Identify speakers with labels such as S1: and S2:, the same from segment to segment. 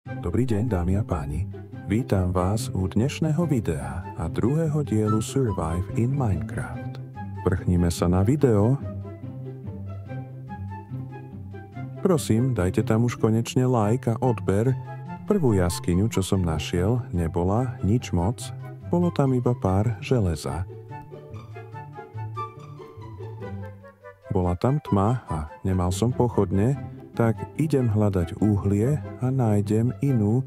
S1: Dobrý deň, dámy a páni. Vítam vás u dnešného videa a druhého dielu Survive in Minecraft. Vrchnime sa na video. Prosím, dajte tam už konečne like a odber. Prvú jaskyňu, čo som našiel, nebola nič moc. Bolo tam iba pár železa. Bola tam tma a nemal som pochodne, tak idem hľadať uhlie a nájdem inú.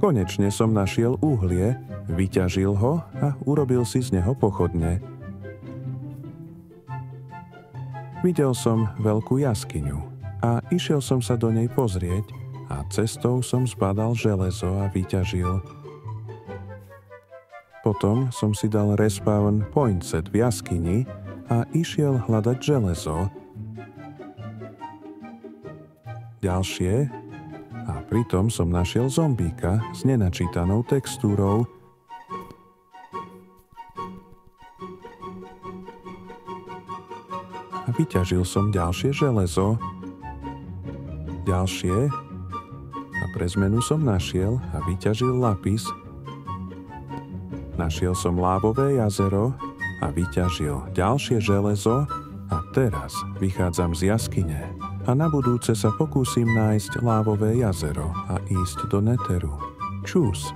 S1: Konečne som našiel uhlie, vyťažil ho a urobil si z neho pochodne. Videl som veľkú jaskyňu a išiel som sa do nej pozrieť a cestou som zbadal železo a vyťažil. Potom som si dal respawn point set v jaskyni a išiel hľadať železo. Ďalšie, a pritom som našiel zombíka s nenačítanou textúrou. A vyťažil som ďalšie železo. Ďalšie, a pre zmenu som našiel a vyťažil lapis. Našiel som lávové jazero a vyťažil ďalšie železo a teraz vychádzam z jaskyne. A na budúce sa pokúsim nájsť lávové jazero a ísť do Netheru. Čus!